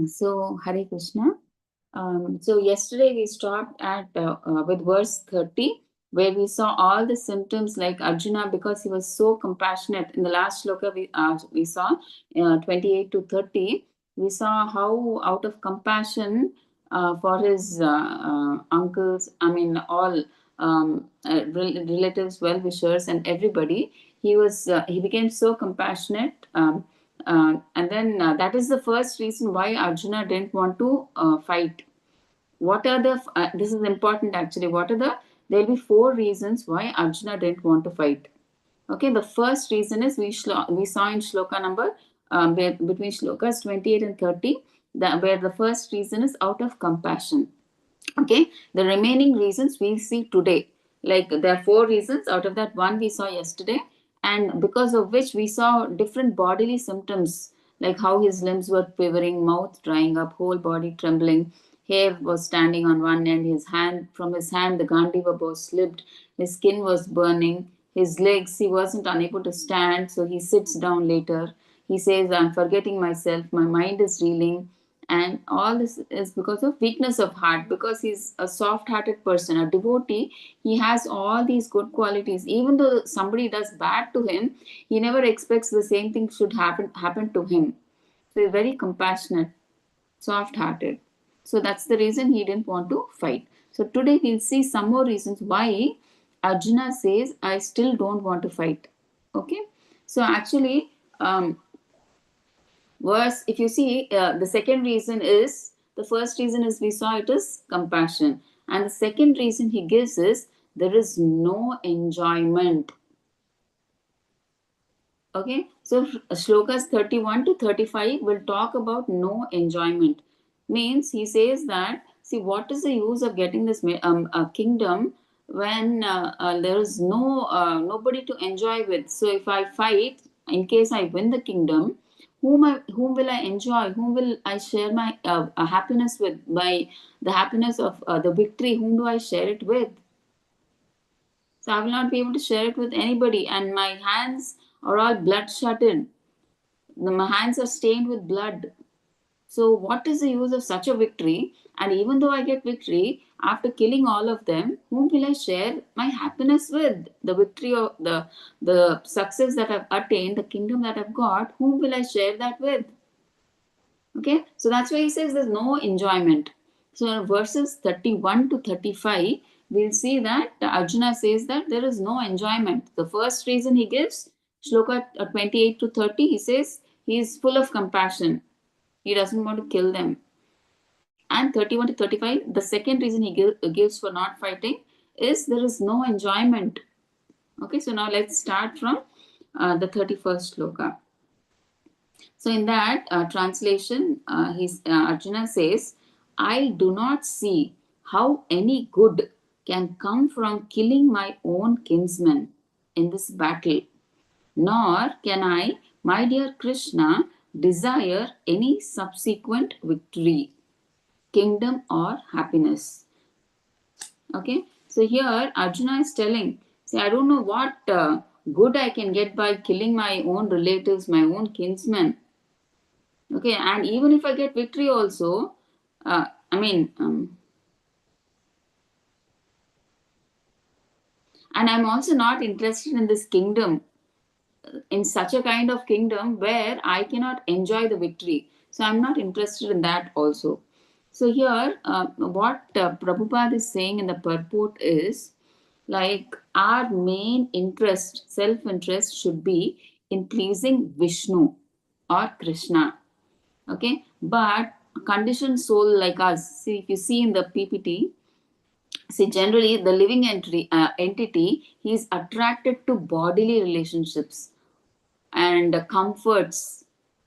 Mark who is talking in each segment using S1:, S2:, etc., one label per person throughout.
S1: So, Hare Krishna. So yesterday we stopped at with verse 30, where we saw all the symptoms like Arjuna, because he was so compassionate. In the last shloka we saw 28 to 30, we saw how out of compassion for his uncles, I mean all relatives, well wishers, and everybody, he became so compassionate. And then that is the first reason why Arjuna didn't want to fight. What are the this is important actually. What are the There'll be four reasons why Arjuna didn't want to fight. Okay, the first reason is we saw in shloka number between shlokas 28 and 30, where the first reason is out of compassion. Okay, the remaining reasons we see today, like there are four reasons. Out of that, one we saw yesterday, and because of which we saw different bodily symptoms, like how his limbs were quivering, mouth drying up, whole body trembling, hair was standing on one end, his hand the gandiva bow slipped, his skin was burning, his legs, he wasn't unable to stand, so he sits down later. He says, I'm forgetting myself, my mind is reeling. And all this is because of weakness of heart, because he's a soft hearted person, a devotee. He has all these good qualities. Even though somebody does bad to him, he never expects the same thing should happen to him. So he's very compassionate, soft hearted. So that's the reason he didn't want to fight. So today we'll see some more reasons why Arjuna says, I still don't want to fight. Okay, so actually, verse, if you see, the second reason is, the first reason is we saw it is compassion, and the second reason he gives is there is no enjoyment. Okay, so shlokas 31 to 35 will talk about no enjoyment. Means he says that, see, what is the use of getting this a kingdom when there is nobody to enjoy with? So if I fight, in case I win the kingdom, whom will I enjoy? Whom will I share my happiness with? By the happiness of the victory, whom do I share it with? So I will not be able to share it with anybody, and my hands are all bloodshotted. My hands are stained with blood. So what is the use of such a victory? And even though I get victory, after killing all of them, whom will I share my happiness with? The victory of the success that I've attained, the kingdom that I've got, whom will I share that with? Okay, so that's why he says there's no enjoyment. So in verses 31 to 35, we'll see that Arjuna says that there is no enjoyment. The first reason he gives, shloka 28 to 30, he says he is full of compassion. He doesn't want to kill them. And 31 to 35, the second reason he gives for not fighting is there is no enjoyment. Okay, so now let's start from the 31st shloka. So in that translation, Arjuna says, I do not see how any good can come from killing my own kinsmen in this battle, nor can I, my dear Krishna, desire any subsequent victory, kingdom, or happiness. Okay, so here Arjuna is telling, see, I don't know what good I can get by killing my own relatives, my own kinsmen. Okay, and even if I get victory also, I mean, and I'm also not interested in this kingdom, in such a kind of kingdom where I cannot enjoy the victory. So I'm not interested in that also. So here, what Prabhupada is saying in the purport is, like, our main interest, self interest, should be in pleasing Vishnu or Krishna. Okay, but conditioned soul like us, see, if you see in the PPT, see, generally the living entity, he is attracted to bodily relationships and comforts.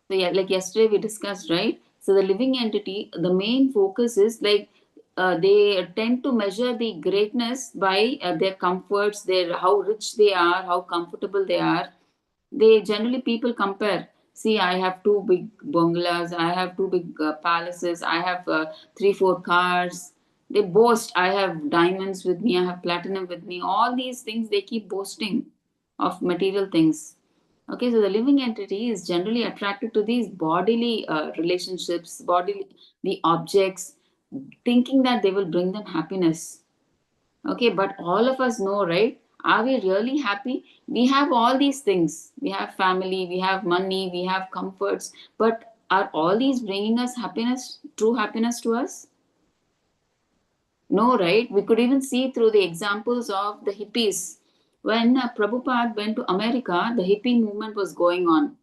S1: So yeah, like yesterday we discussed, right? So the living entity, the main focus is like, they tend to measure the greatness by their comforts, their how rich they are, how comfortable they are. They generally, people compare. See, I have two big bungalows, I have two big palaces, I have three four cars. They boast, I have diamonds with me, I have platinum with me. All these things they keep boasting of material things. Okay, so the living entity is generally attracted to these bodily relationships, bodily the objects, thinking that they will bring them happiness. Okay, but all of us know, right? Are we really happy? We have all these things. We have family, we have money, we have comforts, but are all these bringing us happiness, true happiness to us? No, right? We could even see through the examples of the hippies. When Prabhupada went to America, the hippie movement was going on.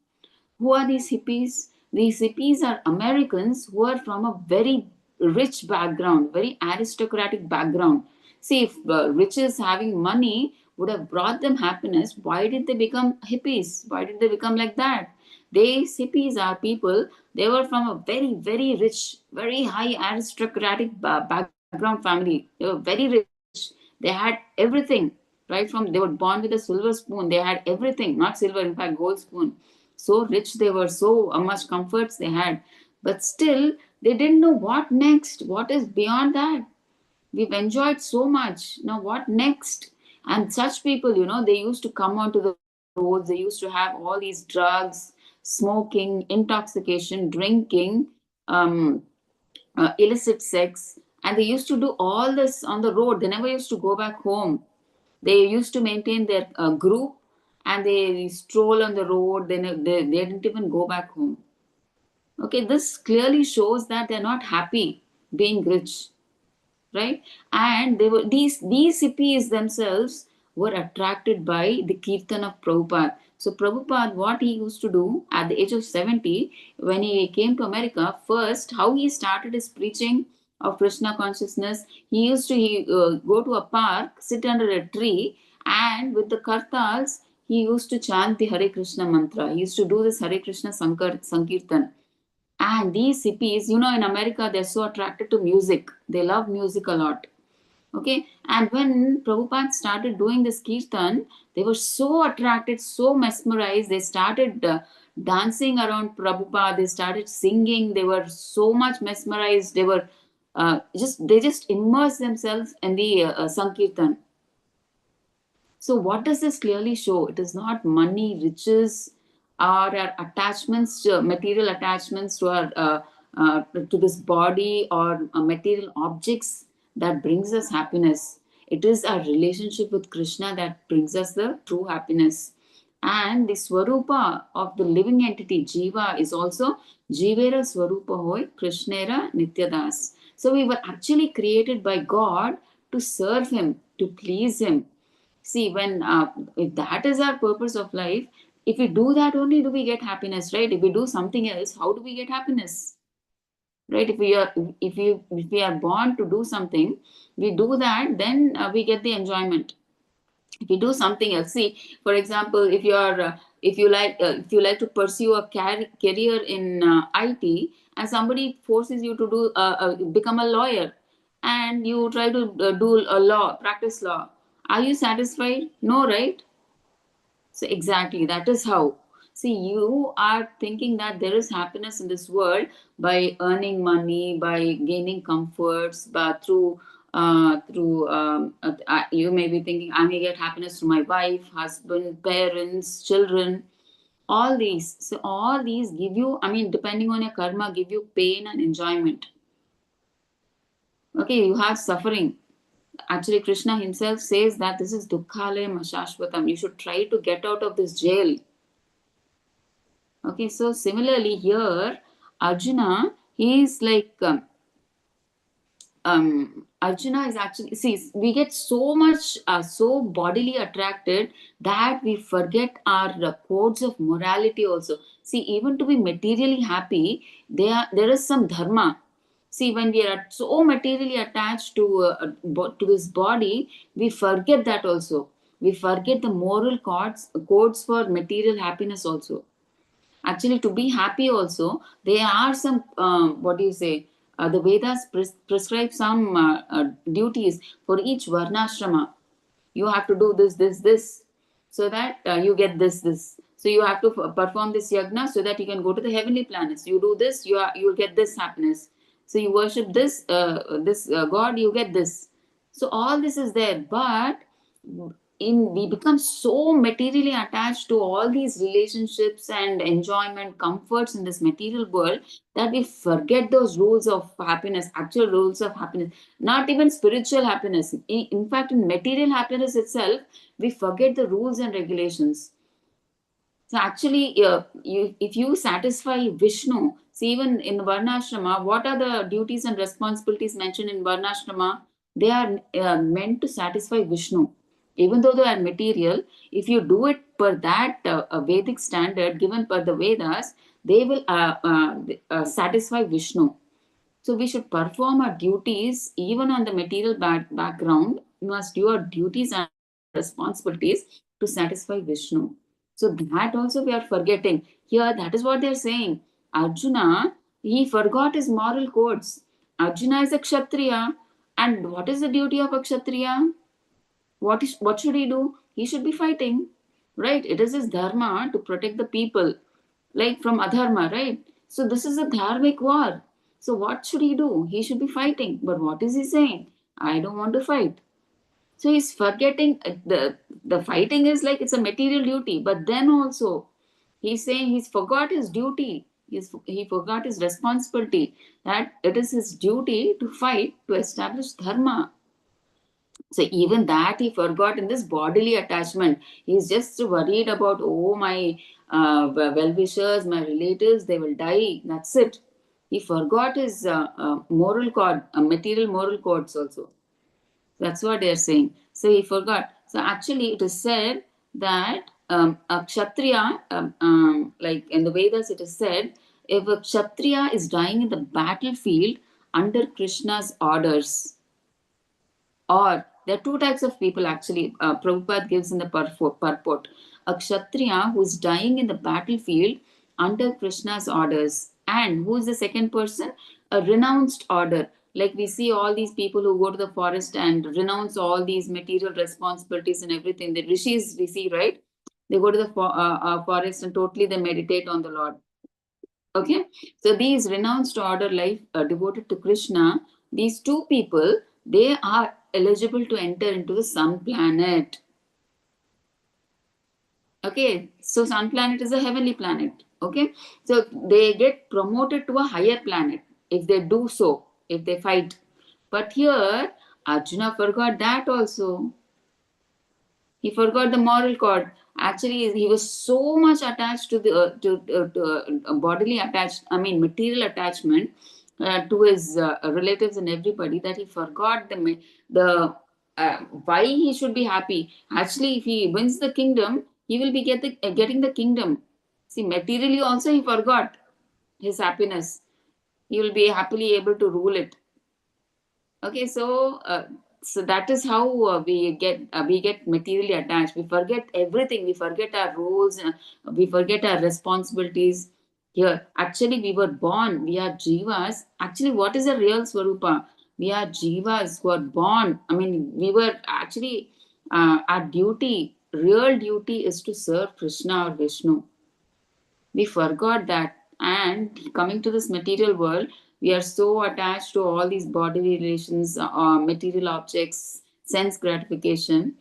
S1: Who are these hippies? These hippies are Americans who are from a very rich background, very aristocratic background. See, if riches having money would have brought them happiness, why did they become hippies? Why did they become like that? These hippies are people, they were from a very, very rich, very high aristocratic background family. They were very rich. They had everything, right? From they were born with a silver spoon. They had everything, not silver, in fact, gold spoon. So rich they were, so much comforts they had. But still, they didn't know what next, what is beyond that. We've enjoyed so much. Now, what next? And such people, they used to come onto the roads. They used to have all these drugs, smoking, intoxication, drinking, um, illicit sex. And they used to do all this on the road. They never used to go back home. They used to maintain their group and they stroll on the road. They didn't even go back home. Okay, this clearly shows that they're not happy being rich, right? And they were these hippies themselves were attracted by the kirtan of Prabhupada. So Prabhupada, what he used to do at the age of 70, when he came to America, first how he started his preaching of Krishna consciousness, he go to a park, sit under a tree, and with the kartals, he used to chant the Hare Krishna mantra. He used to do this Hare Krishna Sankirtan. And these hippies, in America, they're so attracted to music. They love music a lot. Okay. And when Prabhupada started doing this kirtan, they were so attracted, so mesmerized. They started dancing around Prabhupada. They started singing. They were so much mesmerized. They just immersed themselves in the Sankirtan. So, what does this clearly show? It is not money, riches, or our attachments, material attachments to to this body or material objects that brings us happiness. It is our relationship with Krishna that brings us the true happiness. And the Swarupa of the living entity, Jiva, is also Jivera Swarupa Hoy Krishnera Nityadas. So we were actually created by God to serve Him, to please Him. See, when if that is our purpose of life, if we do that only, do we get happiness, right? If we do something else, how do we get happiness, right? If we are born to do something, we do that, then we get the enjoyment. If you do something else, see, for example, if you like to pursue a career in IT, and somebody forces you to become a lawyer, and you try to do a law, practice law, are you satisfied? No, right? So exactly, that is how. See, you are thinking that there is happiness in this world by earning money, by gaining comforts, but you may be thinking, I may get happiness through my wife, husband, parents, children, all these. So all these give you, I mean, depending on your karma, give you pain and enjoyment. Okay, you have suffering. Actually, Krishna himself says that this is dukkhalayam ashashvatam. You should try to get out of this jail. Okay, so similarly here, Arjuna, he is like Arjuna is actually, see, we get so much so bodily attracted that we forget our codes of morality also. See, even to be materially happy, there is some dharma. See, when we are so materially attached to this body, we forget that also. We forget the moral codes for material happiness also. Actually, to be happy also, there are some, what do you say, the Vedas prescribe some duties for each varnashrama. You have to do this, so that you get this. So you have to perform this yagna so that you can go to the heavenly planets. You do this, you'll get this happiness. So you worship this God, you get this. So all this is there, but we become so materially attached to all these relationships and enjoyment comforts in this material world that we forget those rules of happiness, actual rules of happiness, not even spiritual happiness. In fact, in material happiness itself, we forget the rules and regulations. So actually, if you satisfy Vishnu, see, even in the Varnashrama, what are the duties and responsibilities mentioned in Varnashrama? They are meant to satisfy Vishnu. Even though they are material, if you do it per that Vedic standard given per the Vedas, they will satisfy Vishnu. So we should perform our duties even on the material background. We must do our duties and responsibilities to satisfy Vishnu. So that also we are forgetting. Here, that is what they are saying. Arjuna, he forgot his moral codes. Arjuna is a Kshatriya. And what is the duty of a Kshatriya? What should he do? He should be fighting, right? It is his dharma to protect the people, like from adharma, right? So this is a dharmic war. So what should he do? He should be fighting. But what is he saying? I don't want to fight. So he's forgetting the fighting is like it's a material duty, but then also he's saying he's forgot his duty. He forgot his responsibility, that it is his duty to fight to establish dharma. So even that he forgot in this bodily attachment. He's just worried about, oh, my well-wishers, my relatives, they will die. That's it. He forgot his moral code, material moral codes also. That's what they're saying. So he forgot. So actually it is said that a Kshatriya, like in the Vedas it is said, if a Kshatriya is dying in the battlefield under Krishna's orders, or there are two types of people actually. Prabhupada gives in the purport. A Kshatriya who is dying in the battlefield under Krishna's orders. And who is the second person? A renounced order. Like we see all these people who go to the forest and renounce all these material responsibilities and everything. The rishis we see, right? They go to the forest and totally they meditate on the Lord. Okay, so these renounced order life devoted to Krishna, these two people, they are eligible to enter into the sun planet. Okay, so sun planet is a heavenly planet. Okay, so they get promoted to a higher planet if they do so, if they fight. But here, Arjuna forgot that also. He forgot the moral code. Actually, he was so much attached to the bodily attached, I mean, material attachment to his relatives and everybody, that he forgot the why he should be happy. Actually, if he wins the kingdom, he will be getting the kingdom. See, materially also he forgot his happiness. He will be happily able to rule it. Okay, so that is how we get materially attached. We forget everything. We forget our roles. We forget our responsibilities. Here, actually, we were born. We are jivas. Actually, what is the real swarupa? We are jivas who are born. I mean, we were actually our duty. Real duty is to serve Krishna or Vishnu. We forgot that. And coming to this material world, we are so attached to all these bodily relations, material objects, sense gratification,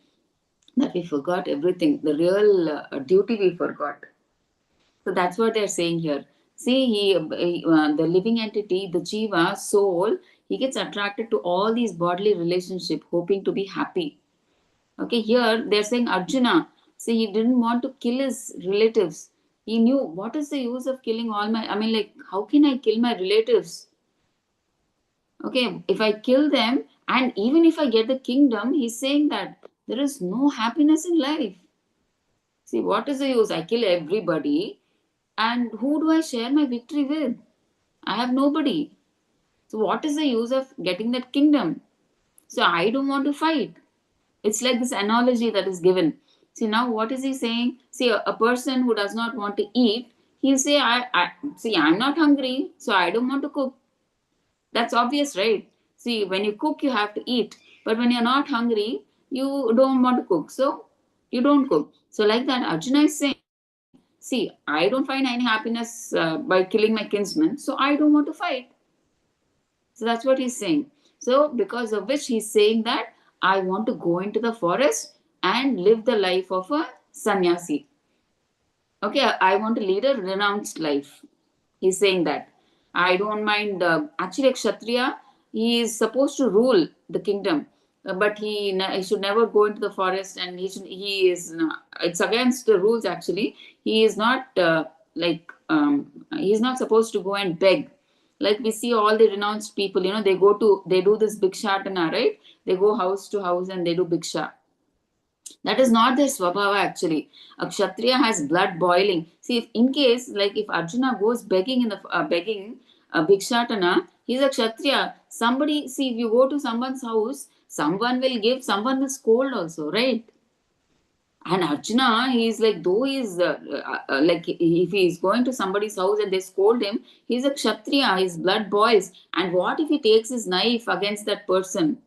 S1: that we forgot everything. The real duty we forgot. So that's what they're saying here. See, the living entity, the jiva, soul, he gets attracted to all these bodily relationships, hoping to be happy. Okay, here they're saying Arjuna, see, he didn't want to kill his relatives. He knew, what is the use of killing all my, I mean, like, how can I kill my relatives? Okay, if I kill them, and even if I get the kingdom, he's saying that there is no happiness in life. See, what is the use? I kill everybody, and who do I share my victory with? I have nobody. So, what is the use of getting that kingdom? So, I don't want to fight. It's like this analogy that is given. See, now what is he saying? See, a person who does not want to eat, he'll say, I'm not hungry, so I don't want to cook. That's obvious, right? See, when you cook, you have to eat. But when you're not hungry, you don't want to cook. So you don't cook. So, like that, Arjuna is saying, see, I don't find any happiness by killing my kinsman, so I don't want to fight. So that's what he's saying. So because of which he's saying that I want to go into the forest and live the life of a sannyasi. Okay, I want to lead a renounced life. He's saying that. I don't mind. Actually, a Kshatriya, he is supposed to rule the kingdom, but he should never go into the forest, and he is not, it's against the rules. Actually, he is not he's not supposed to go and beg. Like we see all the renounced people, they do this bhikshatana, right? They go house to house and they do bhiksha. That is not their swabhava actually. A kshatriya has blood boiling. See, if in case, like if Arjuna goes begging in the begging bhikshatana, he's a kshatriya. Somebody, see, if you go to someone's house, someone will give, someone will scold also, right? And Arjuna, he's like, though he's like, if he's going to somebody's house and they scold him, he's a kshatriya, his blood boils. And what if he takes his knife against that person?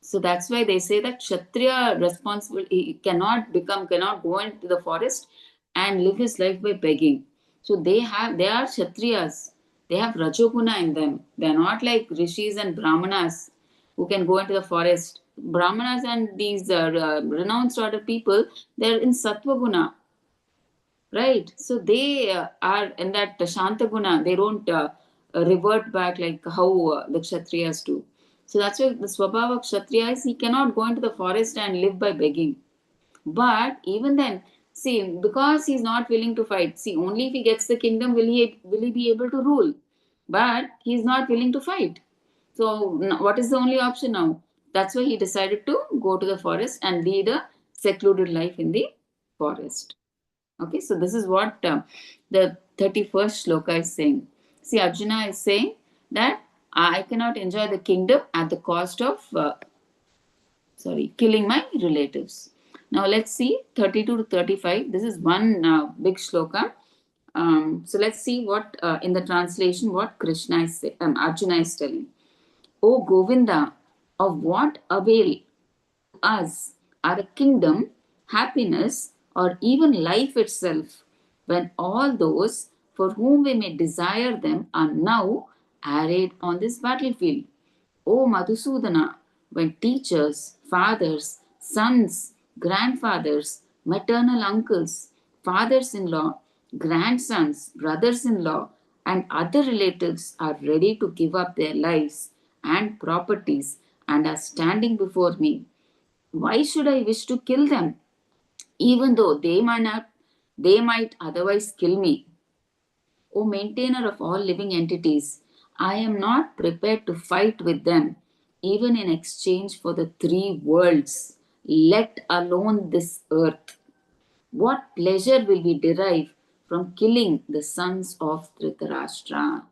S1: So that's why they say that Kshatriya responsible, he cannot go into the forest and live his life by begging. So they are Kshatriyas. They have Rajoguna in them. They're not like Rishis and Brahmanas who can go into the forest. Brahmanas and these renounced order people, they're in Sattva right? So they are in that Shantaguna. They don't revert back like how the Kshatriyas do. So that's why the Swabhava of Kshatriya is he cannot go into the forest and live by begging. But even then, see, because he's not willing to fight, see, only if he gets the kingdom will he be able to rule. But he's not willing to fight. So what is the only option now? That's why he decided to go to the forest and lead a secluded life in the forest. Okay, so this is what the 31st shloka is saying. See, Arjuna is saying that I cannot enjoy the kingdom at the cost of, killing my relatives. Now let's see 32 to 35. This is one big shloka. So let's see what in the translation what Arjuna is telling. O Govinda, of what avail us are a kingdom, happiness, or even life itself, when all those for whom we may desire them are now arrayed on this battlefield. O Madhusudana, when teachers, fathers, sons, grandfathers, maternal uncles, fathers in law, grandsons, brothers in law, and other relatives are ready to give up their lives and properties and are standing before me, why should I wish to kill them, even though they might otherwise kill me? O maintainer of all living entities, I am not prepared to fight with them, even in exchange for the three worlds, let alone this earth. What pleasure will we derive from killing the sons of Dhritarashtra?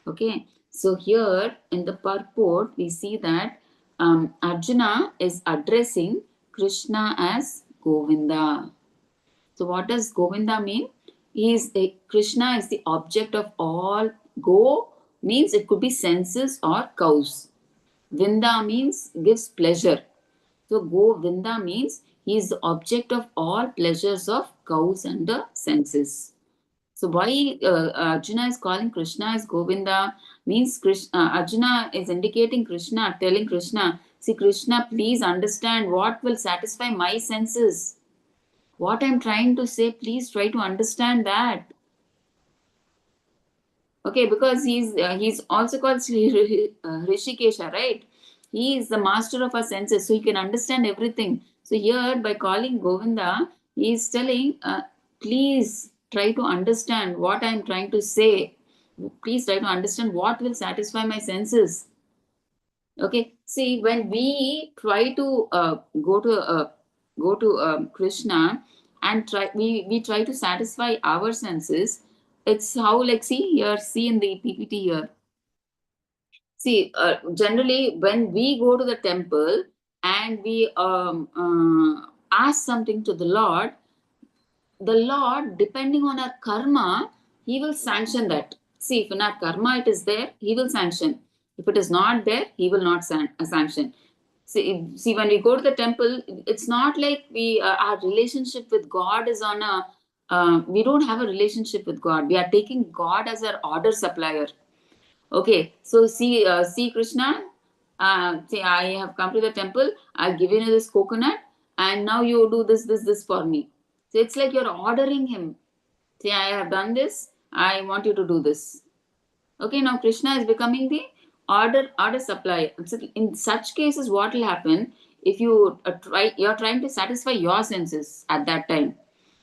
S1: Okay, so here in the purport, we see that Arjuna is addressing Krishna as Govinda. So, what does Govinda mean? Krishna is the object of all. Go means it could be senses or cows. Vinda means gives pleasure. So, Govinda means he is the object of all pleasures of cows and the senses. So why Arjuna is calling Krishna as Govinda means Arjuna is indicating Krishna, telling Krishna, see Krishna, please understand what will satisfy my senses. What I'm trying to say, please try to understand that. Okay, because he's also called Rishikesha, right? He is the master of our senses, so he can understand everything. So here, by calling Govinda, he is telling, please try to understand what I am trying to say. Please try to understand what will satisfy my senses. Okay, see, when we try to go to Krishna and we try to satisfy our senses, it's how, like, see in the PPT here. See, generally when we go to the temple and we ask something to the Lord, depending on our karma, He will sanction that. See, if in our karma it is there, He will sanction. If it is not there, He will not sanction. See, when we go to the temple, it's not like our relationship with God is on a. We don't have a relationship with God. We are taking God as our order supplier. Okay, so see Krishna. say, I have come to the temple, I've given you this coconut, and now you do this for me. So it's like you're ordering him. Say, I have done this, I want you to do this. Okay, now Krishna is becoming the order supplier. So in such cases, what will happen if you're trying to satisfy your senses at that time.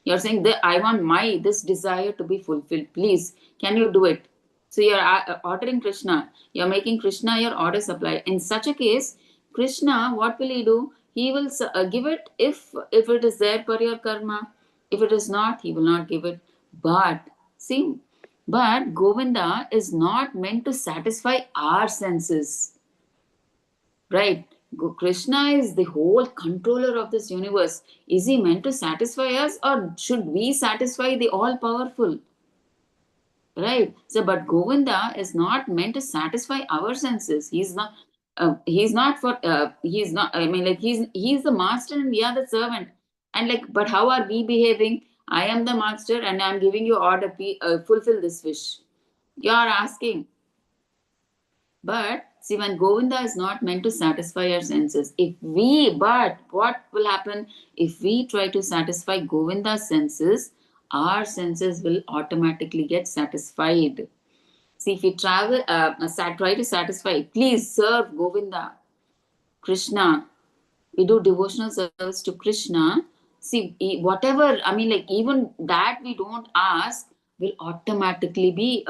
S1: You're saying that I want my this desire to be fulfilled. Please, can you do it? So you're ordering Krishna. You're making Krishna your order supplier. In such a case, Krishna, what will he do? He will give it if it is there per your karma. If it is not, he will not give it. But see, but Govinda is not meant to satisfy our senses, right? Krishna is the whole controller of this universe. Is he meant to satisfy us, or should we satisfy the all powerful? Right. So, but Govinda is not meant to satisfy our senses. He's not. He's not for. He's not. I mean, like he's the master and we are the servant. And like, but how are we behaving? I am the master and I'm giving you order. Fulfill this wish. You are asking. But see, when Govinda is not meant to satisfy our senses, but what will happen if we try to satisfy Govinda's senses? Our senses will automatically get satisfied. See, if we try to satisfy, please serve Govinda, Krishna. We do devotional service to Krishna. See, whatever, I mean, like even that we don't ask will automatically be,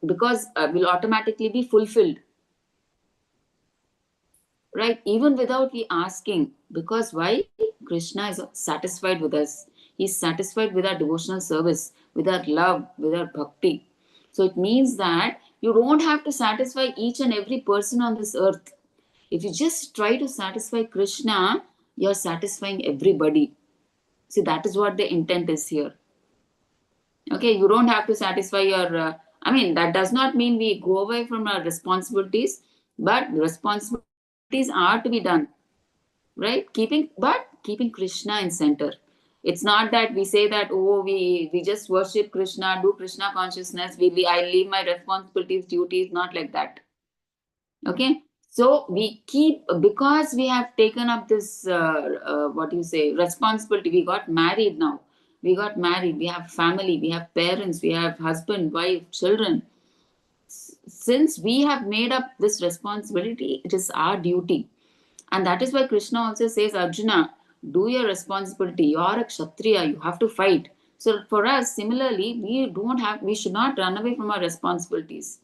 S1: because will automatically be fulfilled, right? Even without we asking. Because why? Krishna is satisfied with us. He's satisfied with our devotional service, with our love, with our bhakti. So it means that you don't have to satisfy each and every person on this earth. If you just try to satisfy Krishna, you're satisfying everybody. See, that is what the intent is here. Okay, you don't have to satisfy your. I mean, that does not mean we go away from our responsibilities, but responsibilities are to be done, right? Keeping Krishna in center. It's not that we say that, oh, we just worship Krishna, do Krishna consciousness. I leave my responsibilities, duties, not like that. Okay, so we keep, because we have taken up this what you say, responsibility. We got married now. We got married. We have family. We have parents. We have husband, wife, children. Since we have made up this responsibility, it is our duty. And that is why Krishna also says, Arjuna, do your responsibility. You are a Kshatriya. You have to fight. So for us, similarly, we should not run away from our responsibilities.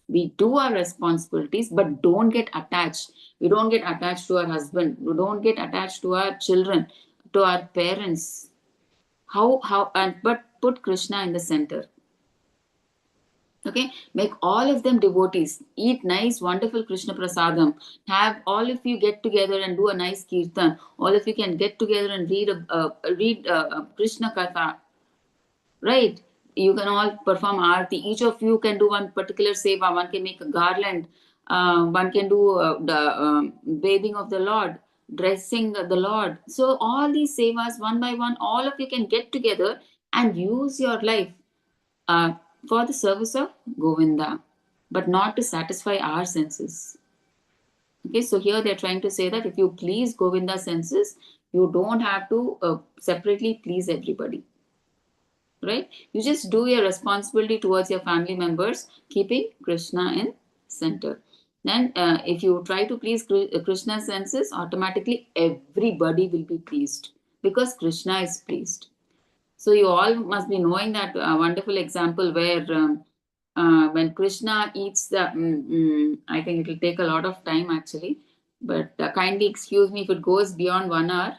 S1: We do our responsibilities, but don't get attached. We don't get attached to our husband. We don't get attached to our children, to our parents. But put Krishna in the center. Okay, make all of them devotees. Eat nice, wonderful Krishna prasadam. Have all of you get together and do a nice kirtan. All of you can get together and read Krishna katha. Right? You can all perform aarti. Each of you can do one particular seva. One can make a garland. One can do the bathing of the Lord, dressing the Lord. So all these sevas, one by one, all of you can get together and use your life uh, for the service of Govinda, but not to satisfy our senses. Okay, so here they're trying to say that if you please Govinda's senses, you don't have to separately please everybody. Right? You just do your responsibility towards your family members, keeping Krishna in center. Then, if you try to please Krishna's senses, automatically everybody will be pleased because Krishna is pleased. So you all must be knowing that wonderful example where when Krishna eats I think it will take a lot of time actually, but kindly excuse me if it goes beyond 1 hour.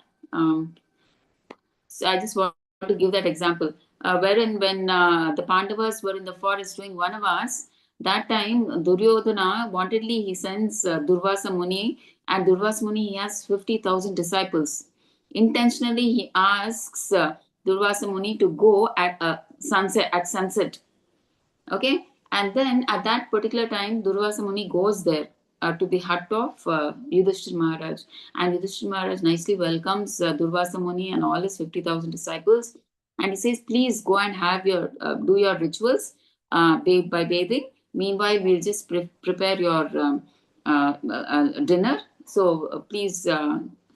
S1: So I just want to give that example. Wherein when the Pandavas were in the forest doing Vanavas, that time Duryodhana wantedly he sends Durvasa Muni, and Durvasa Muni he has 50,000 disciples. Intentionally he asks Durvasa Muni to go at sunset. Okay, and then at that particular time, Durvasa Muni goes there to the hut of Yudhishthir Maharaj, and Yudhishthir Maharaj nicely welcomes Durvasa Muni and all his 50,000 disciples, and he says, "Please go and have your do your rituals, bathe by bathing. Meanwhile, we'll just prepare your dinner. So please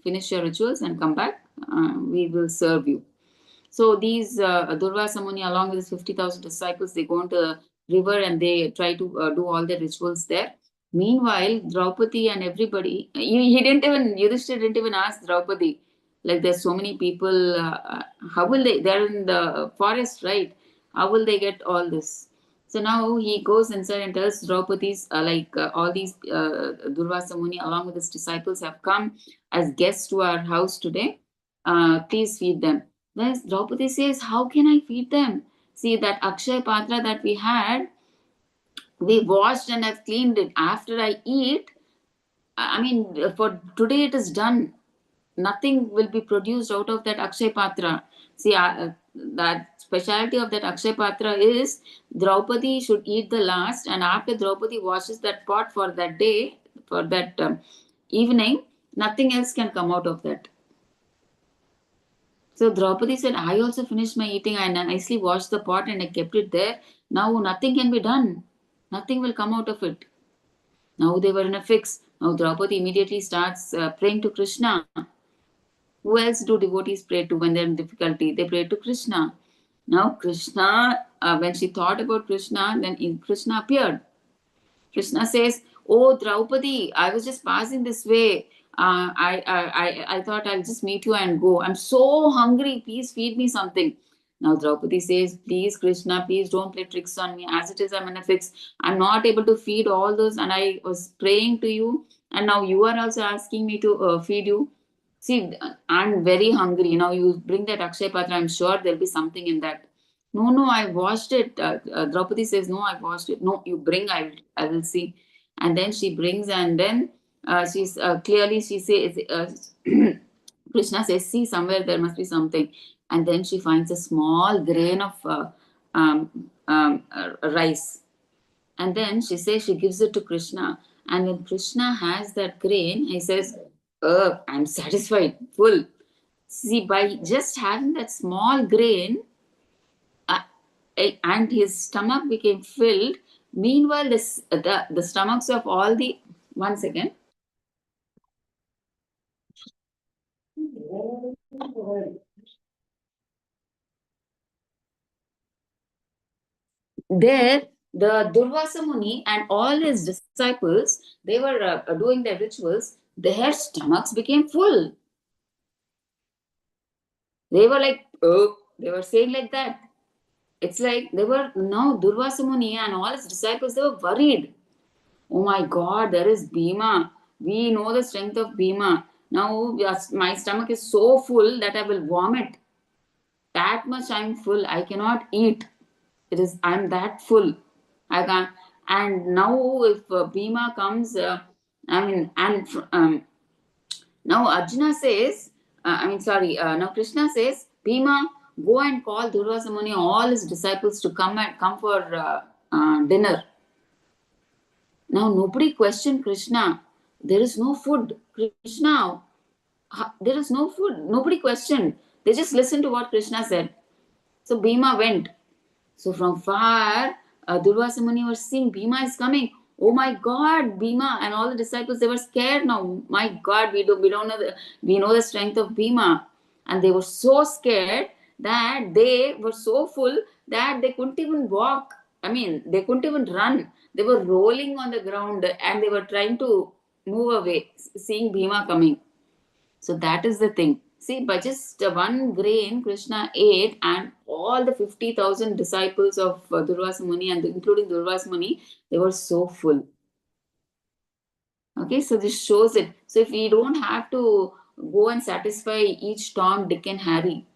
S1: finish your rituals and come back. We will serve you. So these Durvasa Muni, along with his 50,000 disciples, they go into the river and they try to do all their rituals there. Meanwhile, Draupadi and everybody, he didn't even, Yudhishthira didn't even ask Draupadi, like there's so many people, how will they, they're in the forest, right? How will they get all this? So now he goes inside and tells Draupadi's, all these Durvasa Muni along with his disciples have come as guests to our house today. Please feed them. Then Draupadi says, how can I feed them? See, that Akshay Patra that we had, we washed and I've cleaned it. After I eat, I mean, for today it is done. Nothing will be produced out of that Akshay Patra. See, that specialty of that Akshay Patra is Draupadi should eat the last, and after Draupadi washes that pot for that day, for that evening, nothing else can come out of that. So Draupadi said, I also finished my eating and I nicely washed the pot and I kept it there. Now nothing can be done. Nothing will come out of it. Now they were in a fix. Now Draupadi immediately starts praying to Krishna. Who else do devotees pray to when they're in difficulty? They pray to Krishna. Now Krishna, when she thought about Krishna, then Krishna appeared. Krishna says, "Oh Draupadi, I was just passing this way. I thought I'll just meet you and go. I'm so hungry. Please feed me something." Now Draupadi says, "Please, Krishna, please don't play tricks on me. As it is, I'm in a fix. I'm not able to feed all those, and I was praying to you, and now you are also asking me to feed you. See, I'm very hungry. Now you bring that Akshay Patra. I'm sure there'll be something in that." No, no, I washed it. Draupadi says, "No, I washed it." "No, you bring, I will see." And then she brings, and then she's clearly, she says, Krishna says, "See, somewhere there must be something." And then she finds a small grain of rice. And then she says, she gives it to Krishna. And when Krishna has that grain, he says, "Oh, I'm satisfied, full." See, by just having that small grain, uh, and his stomach became filled. Meanwhile, the stomachs of all the, one second, there the Durvasa Muni and all his disciples, they were doing their rituals. Their stomachs became full. They were like, oh, they were saying like that. It's like they were now Durvasa Muni and all his disciples. They were worried. Oh my God, there is Bhima. We know the strength of Bhima. Now my stomach is so full that I will vomit. That much I'm full. I cannot eat. I'm that full. I can't. And now if Bhima comes, I mean, and now Arjuna says, now Krishna says, Bhima, go and call Durvasa Muni, all his disciples to come for dinner. Now nobody questioned Krishna. There is no food. Krishna, there is no food. Nobody questioned. They just listened to what Krishna said. So Bhima went. So from far, Durvasa Muni was seeing Bhima is coming. Oh my God, Bhima and all the disciples, they were scared now. My God, we don't know we know the strength of Bhima, and they were so scared that they were so full that they couldn't even walk. I mean, they couldn't even run. They were rolling on the ground and they were trying to move away, seeing Bhima coming. So that is the thing. See, by just one grain, Krishna ate, and all the 50,000 disciples of Durvasa Muni, and including Durvasa Muni, they were so full. Okay, so this shows it. So if we don't have to go and satisfy each Tom, Dick, and Harry,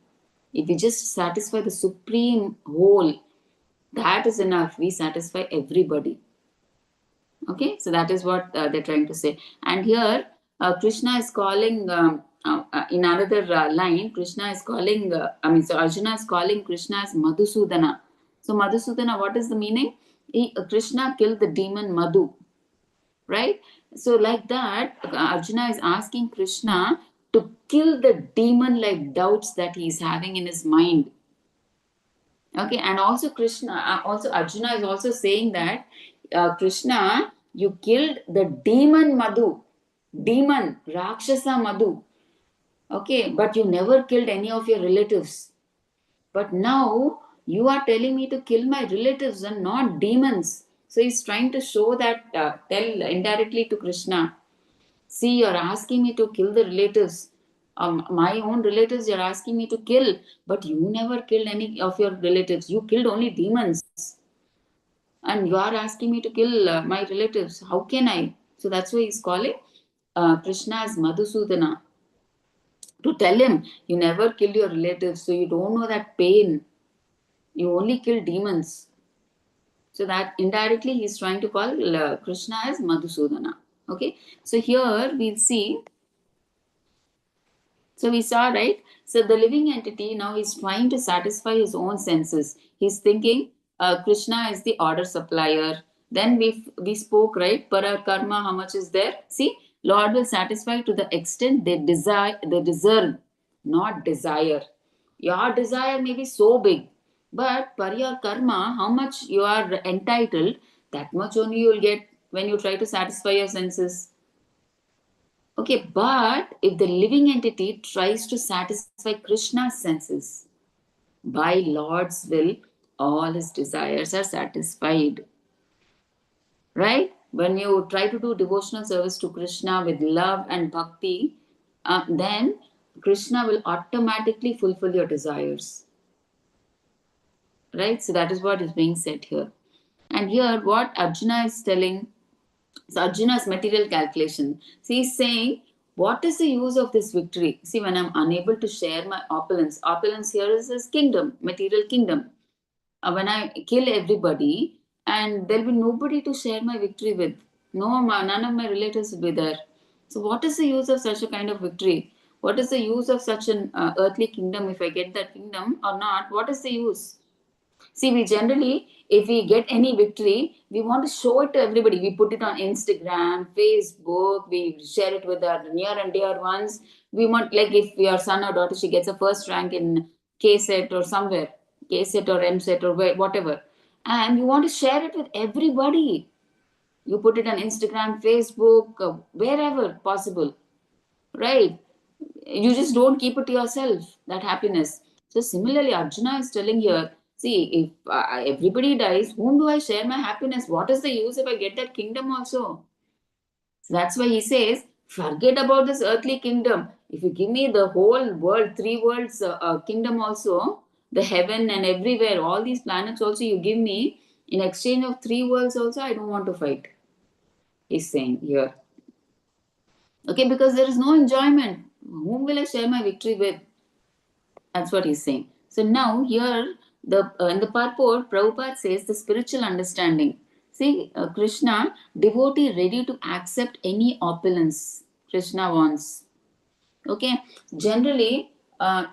S1: if we just satisfy the supreme whole, that is enough. We satisfy everybody. Okay, so that is what they're trying to say. And here, Krishna is calling, in another line, Krishna is calling, so Arjuna is calling Krishna as Madhusudana. So, Madhusudana, what is the meaning? Krishna killed the demon Madhu, right? So, like that, Arjuna is asking Krishna to kill the demon like doubts that he is having in his mind. Okay, and also Krishna, also Arjuna is also saying that Krishna, You killed the demon Madhu, demon, Rakshasa Madhu. Okay, but you never killed any of your relatives. But now you are telling me to kill my relatives and not demons. So he's trying to show that, tell indirectly to Krishna, see, you're asking me to kill the relatives. My own relatives, you're asking me to kill, but you never killed any of your relatives. You killed only demons. And you are asking me to kill my relatives. How can I? So that's why he's calling Krishna as Madhusudana, to tell him, you never killed your relatives, so you don't know that pain. You only kill demons. So that indirectly he's trying to call Krishna as Madhusudana. Okay. So here we'll see. So we saw, right? So the living entity now is trying to satisfy his own senses. He's thinking Krishna is the order supplier. Then we spoke, right? Para karma, how much is there? See, Lord will satisfy to the extent they desire, they deserve, not desire. Your desire may be so big, but per your karma, how much you are entitled, that much only you will get when you try to satisfy your senses. Okay, but if the living entity tries to satisfy Krishna's senses, by Lord's will, all his desires are satisfied. Right? When you try to do devotional service to Krishna with love and bhakti, then Krishna will automatically fulfill your desires. Right? So that is what is being said here. And here, what Arjuna is telling, so Arjuna's material calculation. See, he's saying, what is the use of this victory? See, when I'm unable to share my opulence here is his kingdom, material kingdom. When I kill everybody, and there'll be nobody to share my victory with. No, none of my relatives will be there. So, what is the use of such a kind of victory? What is the use of such an earthly kingdom if I get that kingdom or not? What is the use? See, we generally, if we get any victory, we want to show it to everybody. We put it on Instagram, Facebook, we share it with our near and dear ones. We want, like, if your son or daughter, she gets a first rank in KSET or somewhere, KSET or MSET or whatever, and you want to share it with everybody. You put it on Instagram, Facebook, wherever possible, right? You just don't keep it to yourself, that happiness. So similarly, Arjuna is telling here, see, if everybody dies, whom do I share my happiness? What is the use if I get that kingdom also? So that's why he says, forget about this earthly kingdom. If you give me the whole world, three worlds kingdom also, the heaven and everywhere, all these planets also you give me, in exchange of three worlds also, I don't want to fight. He's saying here. Okay, because there is no enjoyment. Whom will I share my victory with? That's what he's saying. So now here, the in the purport, Prabhupada says the spiritual understanding. See, Krishna, devotee ready to accept any opulence Krishna wants. Okay, generally,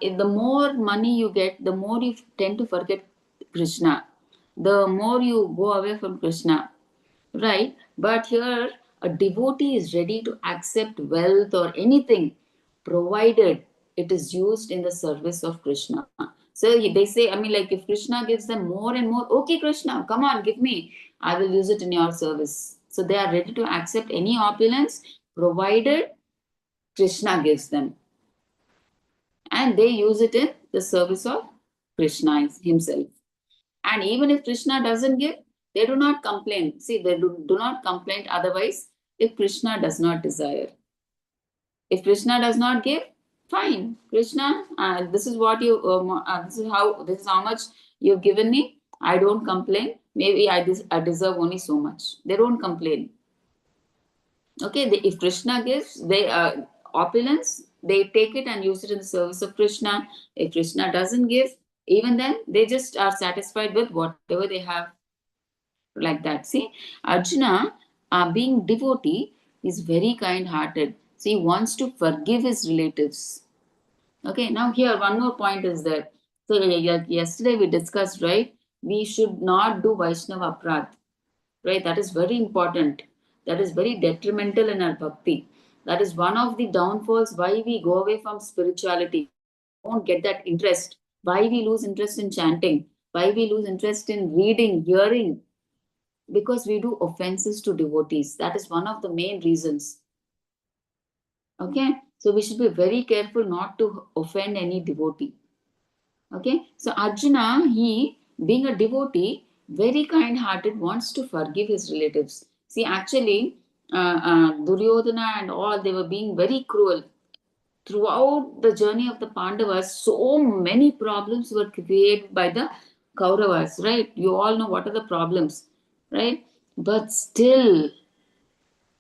S1: if the more money you get, the more you tend to forget Krishna. The more you go away from Krishna, right? But here, a devotee is ready to accept wealth or anything, provided it is used in the service of Krishna. So they say, I mean, like if Krishna gives them more and more, okay, Krishna, come on, give me, I will use it in your service. So they are ready to accept any opulence, provided Krishna gives them. And they use it in the service of Krishna himself. And even if Krishna doesn't give, they do not complain. See, they do not complain otherwise if Krishna does not desire. If Krishna does not give, fine. Krishna, this is what you, this is how much you've given me. I don't complain. Maybe I deserve only so much. They don't complain. Okay, if Krishna gives, they opulence, they take it and use it in the service of Krishna. If Krishna doesn't give, even then they just are satisfied with whatever they have, like that. See, Arjuna, being devotee, is very kind-hearted. So he wants to forgive his relatives. Okay, now here one more point is there. So yesterday we discussed, right? We should not do Vaishnava Aparadh, right? That is very important. That is very detrimental in our bhakti. That is one of the downfalls why we go away from spirituality. Don't get that interest. Why we lose interest in chanting? Why we lose interest in reading, hearing? Because we do offenses to devotees. That is one of the main reasons. Okay, so we should be very careful not to offend any devotee. Okay, so Arjuna, he being a devotee, very kind hearted, wants to forgive his relatives. See, actually, Duryodhana and all, they were being very cruel. Throughout the journey of the Pandavas, so many problems were created by the Kauravas, right? You all know what are the problems, right? But still,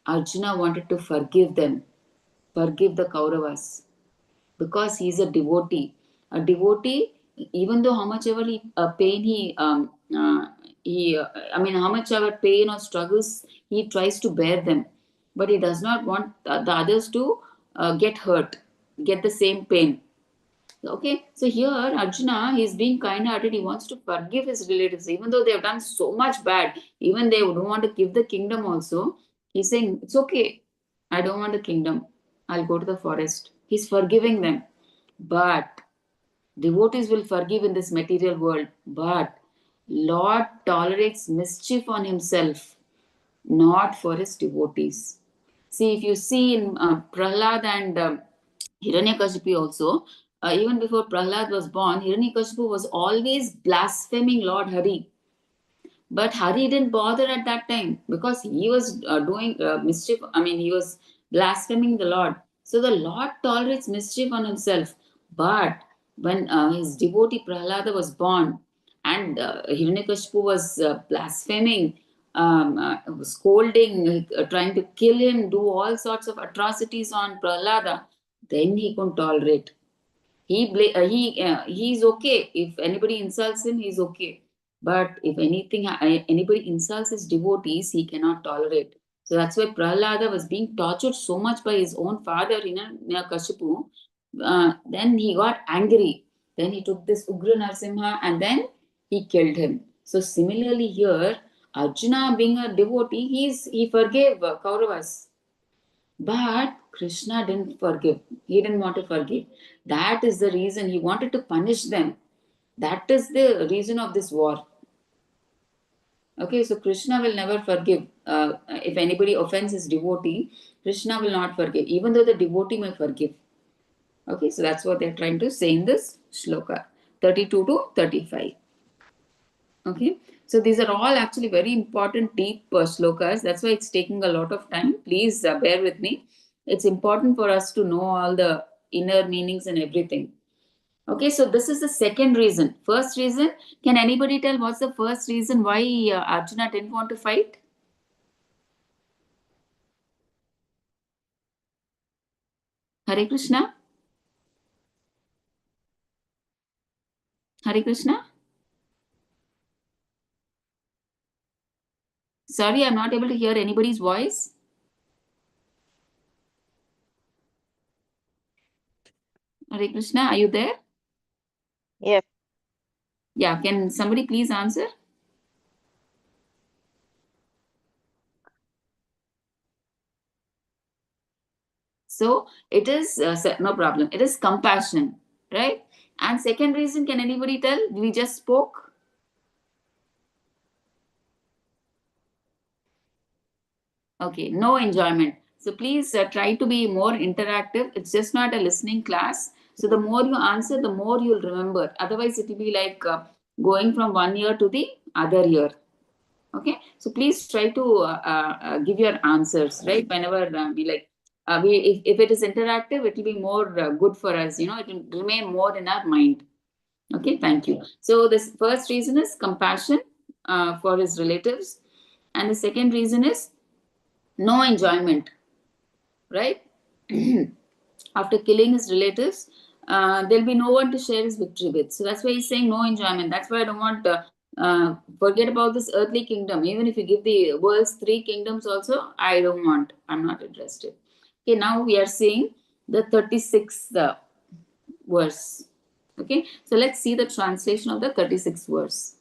S1: Arjuna wanted to forgive them, forgive the Kauravas, because he is a devotee. A devotee, even though how much ever pain I mean, how much ever pain or struggles he tries to bear them, but he does not want the others to get hurt, get the same pain. Okay, so here Arjuna, he's being kind-hearted. He wants to forgive his relatives, even though they have done so much bad. Even they don't want to give the kingdom. Also, he's saying it's okay. I don't want the kingdom. I'll go to the forest. He's forgiving them, but devotees will forgive in this material world. But Lord tolerates mischief on himself, not for his devotees. See, if you see in Prahlad and Hiranyakashipu also, even before Prahlad was born, Hiranyakashipu was always blaspheming Lord Hari. But Hari didn't bother at that time because he was doing mischief. I mean, he was blaspheming the Lord. So the Lord tolerates mischief on himself. But when his devotee Prahlada was born and Hiranyakashipu was blaspheming, scolding, trying to kill him, do all sorts of atrocities on Prahlada, then he couldn't tolerate. He's okay if anybody insults him, he's okay, but if anybody insults his devotees, he cannot tolerate. So that's why Prahlada was being tortured so much by his own father, Kashipu. Then he got angry. Then he took this Ugra Narsimha and then he killed him. So similarly here, Arjuna being a devotee, he forgave Kauravas, but Krishna didn't forgive. He didn't want to forgive. That is the reason he wanted to punish them. That is the reason of this war. Okay, so Krishna will never forgive. If anybody offends his devotee, Krishna will not forgive, even though the devotee may forgive. Okay, so that's what they're trying to say in this shloka 32 to 35. Okay, so these are all actually very important, deep slokas. That's why it's taking a lot of time. Please bear with me. It's important for us to know all the inner meanings and everything. Okay, so this is the second reason. First reason, can anybody tell what's the first reason why Arjuna didn't want to fight? Hare Krishna? Hare Krishna? Sorry, I'm not able to hear anybody's voice. Hare Krishna, are you there?
S2: Yes.
S1: Yeah, can somebody please answer? So it is no problem. It is compassion, right? And second reason, can anybody tell? We just spoke. Okay, no enjoyment. So please try to be more interactive. It's just not a listening class. So the more you answer, the more you'll remember. Otherwise, it will be like going from one year to the other year. Okay, so please try to give your answers, right? Whenever we like, if it is interactive, it will be more good for us. It will remain more in our mind. Okay, thank you. So this first reason is compassion for his relatives, and the second reason is no enjoyment, right? After killing his relatives, there'll be no one to share his victory with. So that's why he's saying no enjoyment. That's why I don't want forget about this earthly kingdom. Even if you give the world's three kingdoms, also I don't want. I'm not interested. Okay, now we are seeing the 36th verse. Okay, so let's see the translation of the 36th verse.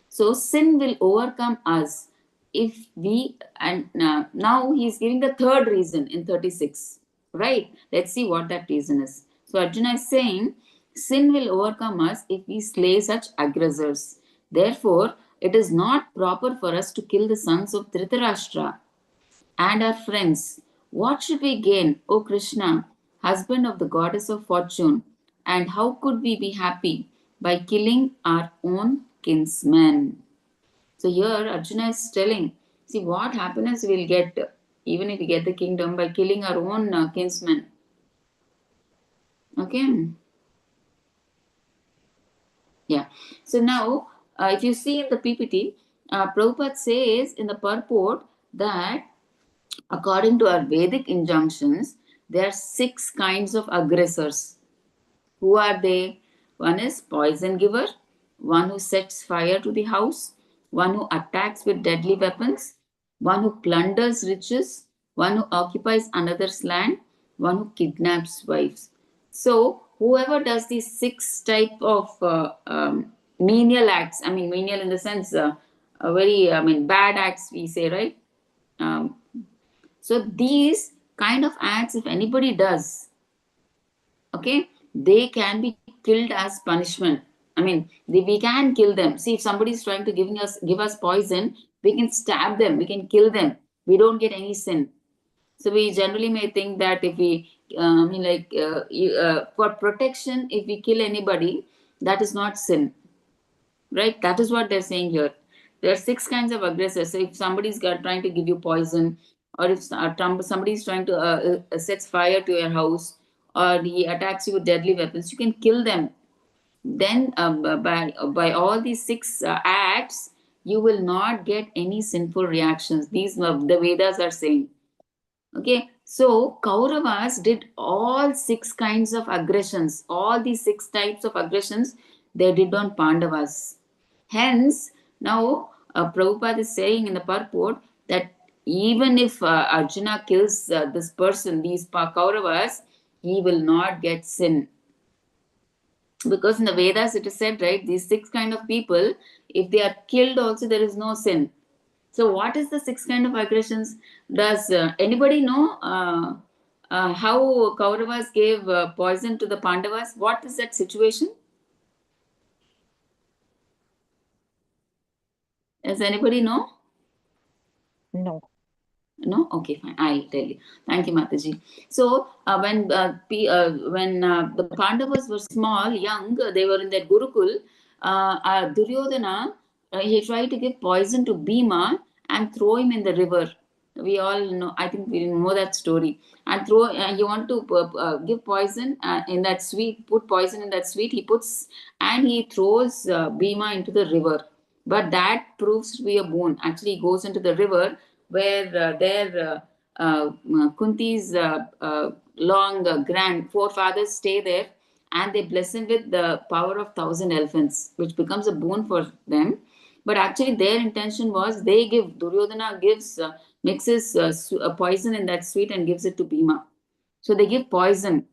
S1: So sin will overcome us if we, and now he's giving the third reason in 36, right? Let's see what that reason is. So Arjuna is saying sin will overcome us if we slay such aggressors. Therefore, it is not proper for us to kill the sons of Dhritarashtra and our friends. What should we gain, O Krishna, husband of the goddess of fortune? And how could we be happy by killing our own kinsmen? So here Arjuna is telling, see what happiness we'll get even if we get the kingdom by killing our own kinsmen. Okay. Yeah. So now, if you see in the PPT, Prabhupada says in the purport that according to our Vedic injunctions, there are 6 kinds of aggressors. Who are they? One is poison giver, one who sets fire to the house, one who attacks with deadly weapons, one who plunders riches, one who occupies another's land, one who kidnaps wives. So whoever does these 6 type of menial acts, I mean menial in the sense very bad acts we say, right? Um, so these kind of acts, if anybody does, okay, they can be killed as punishment. I mean, we can kill them. See, if somebody is trying to give us poison, we can stab them, we can kill them, we don't get any sin. So we generally may think that if we for protection, if we kill anybody, that is not sin, right? That is what they're saying here. There are 6 kinds of aggressors. So if somebody's trying to give you poison, or if somebody is trying to sets fire to your house, or he attacks you with deadly weapons, you can kill them. Then by all these 6 acts, you will not get any sinful reactions. These the Vedas are saying. Okay, so Kauravas did all 6 kinds of aggressions. All these 6 types of aggressions they did on Pandavas. Hence, now Prabhupada is saying in the purport that even if Arjuna kills this person, these Kauravas, he will not get sin. Because in the Vedas it is said, right, these 6 kind of people, if they are killed also, there is no sin. So, what is the 6 kind of aggressions? Does anybody know how Kauravas gave poison to the Pandavas? What is that situation? Does anybody know?
S2: No.
S1: No? Okay, fine. I'll tell you. Thank you, Mataji. So, when the Pandavas were small, young, they were in their Gurukul, Duryodhana, he tried to give poison to Bhima and throw him in the river. We all know, I think we know that story. And you want to give poison in that sweet, put poison in that sweet, and he throws Bhima into the river. But that proves to be a boon. Actually, he goes into the river where Kunti's long grand forefathers stay there, and they bless him with the power of 1,000 elephants, which becomes a boon for them. But actually, their intention was they give Duryodhana mixes a poison in that sweet and gives it to Bhima. So they give poison.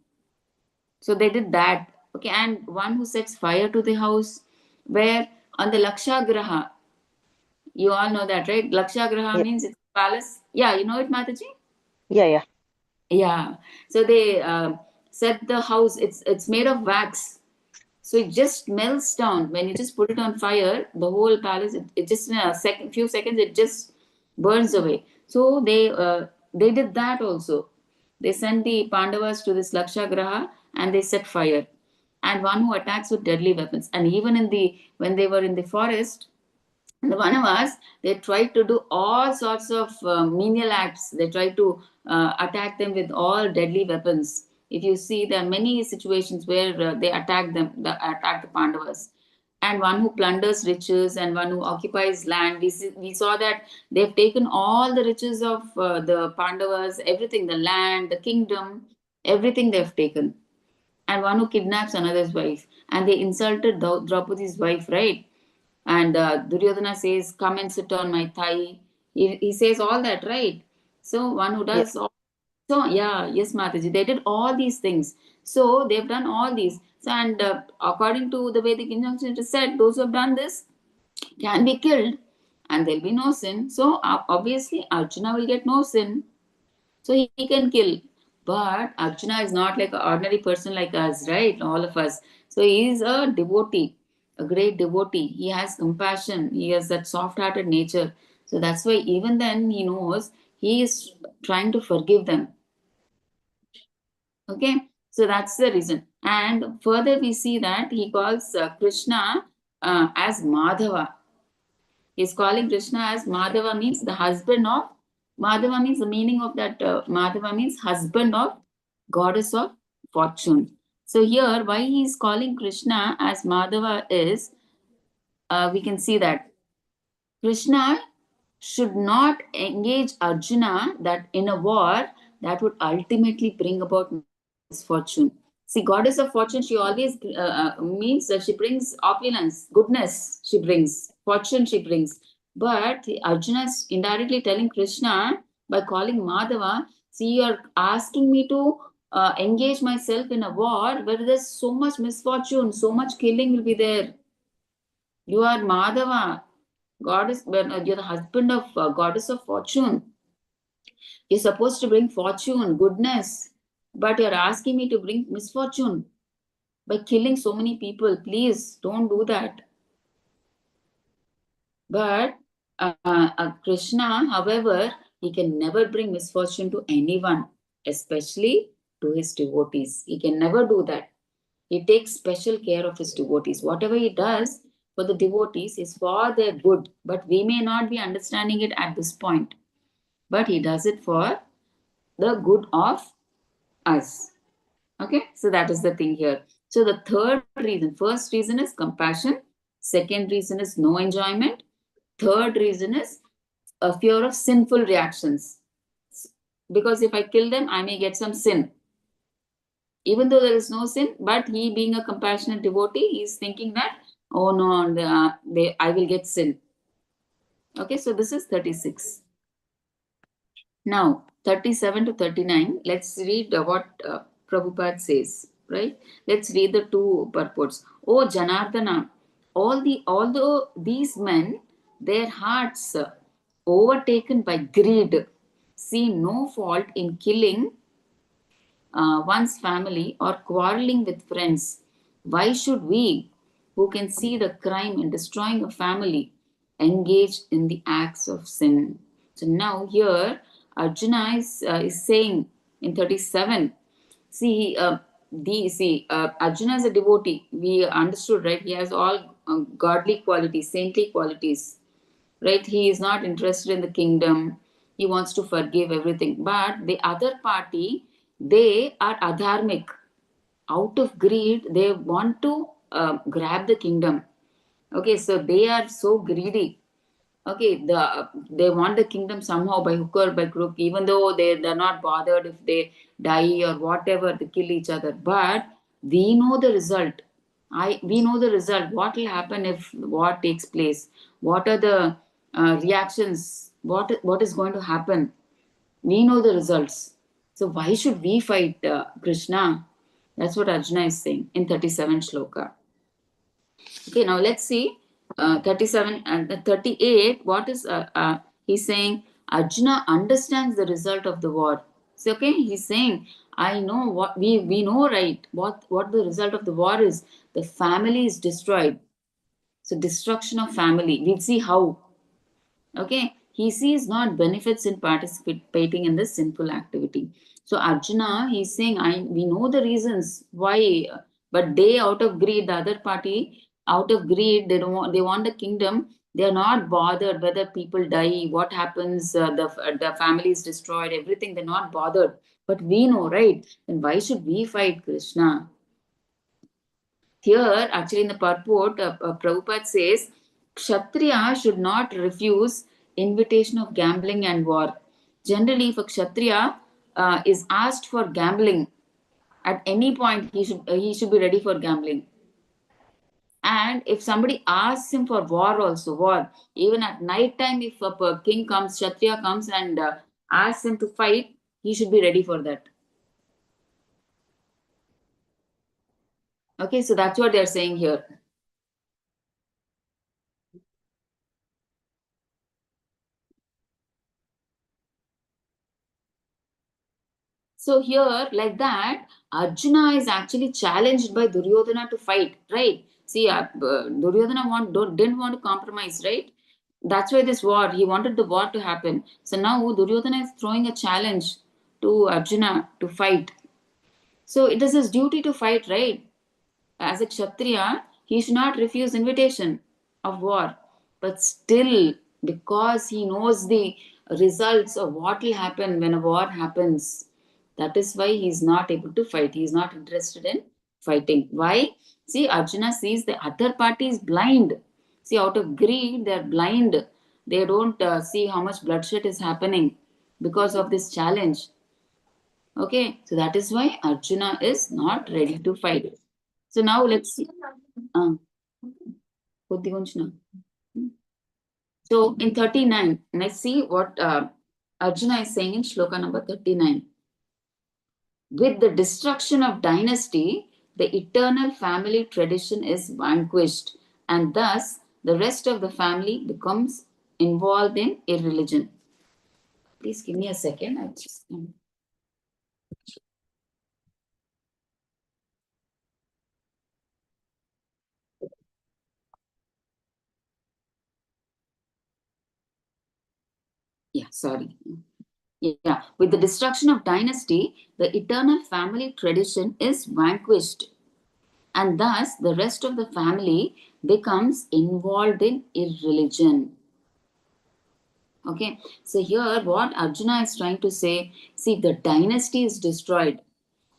S1: So they did that. Okay, and one who sets fire to the house, where on the Lakshagraha, you all know that, right? Lakshagraha
S2: Yep.
S1: means it's a palace. Yeah, you know it, Mataji?
S2: Yeah.
S1: Yeah. So they set the house. It's made of wax. So it just melts down. When you just put it on fire, the whole palace, it just in a few seconds, it just burns away. So they did that also. They sent the Pandavas to this Lakshagraha and they set fire. And one who attacks with deadly weapons. And even when they were in the forest, the Vanavas, they tried to do all sorts of menial acts. They tried to attack them with all deadly weapons. If you see, there are many situations where they attack the Pandavas. And one who plunders riches and one who occupies land. We saw that they've taken all the riches of the Pandavas, everything, the land, the kingdom, everything they've taken. And one who kidnaps another's wife. And they insulted Draupadi's wife, right? And Duryodhana says, "Come and sit on my thigh." He says all that, right? So one who
S2: Yep.
S1: does all, so yeah, yes, Mataji, they did all these things. So they've done all these. So and according to the Vedic injunction, it is said those who have done this can be killed, and there'll be no sin. So obviously Arjuna will get no sin, so he can kill. But Arjuna is not like an ordinary person like us, right? All of us. So he is a devotee. a great devotee. He has compassion. He has that soft-hearted nature. So that's why even then he knows he is trying to forgive them. Okay, so that's the reason. And further, we see that he calls Krishna as Madhava. He's calling Krishna as Madhava, means the husband of Madhava, means the meaning of that Madhava means husband of goddess of fortune. So here, why he's calling Krishna as Madhava is we can see that Krishna should not engage Arjuna that in a war that would ultimately bring about misfortune. See, goddess of fortune, she always means that she brings opulence, goodness, she brings, fortune, she brings. But Arjuna is indirectly telling Krishna by calling Madhava, see, you're asking me to engage myself in a war where there's so much misfortune, so much killing will be there. You are Madhava, goddess, you're the husband of goddess of fortune. You're supposed to bring fortune, goodness, but you're asking me to bring misfortune by killing so many people. Please don't do that. But Krishna, however, he can never bring misfortune to anyone, especially to his devotees. He can never do that. He takes special care of his devotees. Whatever he does for the devotees is for their good, but we may not be understanding it at this point. But he does it for the good of us. Okay, so that is the thing here. So the third reason, first reason is compassion, second reason is no enjoyment, third reason is a fear of sinful reactions. Because if I kill them, I may get some sin. Even though there is no sin, but he being a compassionate devotee, he is thinking that, oh no, I will get sin. Okay, so this is 36. Now, 37 to 39, let's read what Prabhupada says, right? Let's read the two purports. Oh Janardana, although these men, their hearts overtaken by greed, see no fault in killing one's family or quarreling with friends. Why should we, who can see the crime in destroying a family, engage in the acts of sin? So now here Arjuna is saying in 37. See, Arjuna is a devotee. We understood, right? He has all godly qualities, saintly qualities, right? He is not interested in the kingdom. He wants to forgive everything. But the other party, they are adharmic. Out of greed, they want to grab the kingdom. Okay, so they are so greedy. Okay, they want the kingdom somehow by hook or by crook, even though they're not bothered if they die or whatever, they kill each other. But we know the result. We know the result. What will happen if war takes place? What are the reactions? What is going to happen? We know the results. So why should we fight Krishna? That's what Arjuna is saying in 37 shloka. Okay, now let's see 37 and 38. What is he's saying? Arjuna understands the result of the war. So, okay, he's saying, I know what we know, right? What the result of the war is? The family is destroyed. So, destruction of family. We'll see how. Okay, he sees not benefits in participating in this sinful activity. So Arjuna, he's saying, I we know the reasons why, but they out of greed, the other party, out of greed, they want the kingdom. They are not bothered whether people die, what happens, the family is destroyed, everything. They're not bothered. But we know, right? Then why should we fight Krishna? Here, actually, in the purport, Prabhupada says, Kshatriya should not refuse invitation of gambling and war. Generally, if a Kshatriya is asked for gambling, at any point he should be ready for gambling. And if somebody asks him for war, also war, even at night time, if a king comes, Kshatriya comes and asks him to fight, he should be ready for that. Okay, so that's what they're saying here. So here, like that, Arjuna is actually challenged by Duryodhana to fight, right? See, Duryodhana didn't want to compromise, right? That's why this war, he wanted the war to happen. So now Duryodhana is throwing a challenge to Arjuna to fight. So it is his duty to fight, right? As a Kshatriya, he should not refuse invitation of war. But still, because he knows the results of what will happen when a war happens, that is why he is not able to fight. He is not interested in fighting. Why? See, Arjuna sees the other party is blind. See, out of greed, they are blind. They don't see how much bloodshed is happening because of this challenge. Okay, so that is why Arjuna is not ready to fight. So now let's see. Uh, Koddigonchana. So in 39, let's see what Arjuna is saying in shloka number 39. With the destruction of dynasty, the eternal family tradition is vanquished, and thus the rest of the family becomes involved in irreligion. Please give me a second. I just yeah, sorry. Yeah, with the destruction of dynasty, the eternal family tradition is vanquished, and thus the rest of the family becomes involved in irreligion. Okay, so here what Arjuna is trying to say, see, the dynasty is destroyed.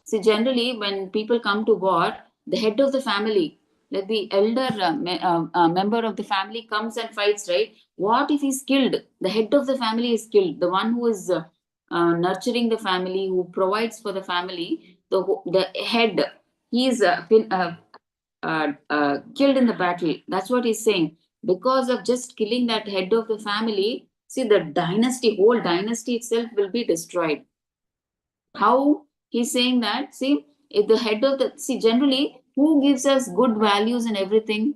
S1: See, generally, when people come to war, the head of the family, like the elder member of the family, comes and fights, right? What if he's killed? The head of the family is killed. The one who is nurturing the family, who provides for the family, the head, he is killed in the battle. That's what he's saying. Because of just killing that head of the family, see, the dynasty, whole dynasty itself will be destroyed. How he's saying that? See, if the head of the, see, generally, who gives us good values and everything?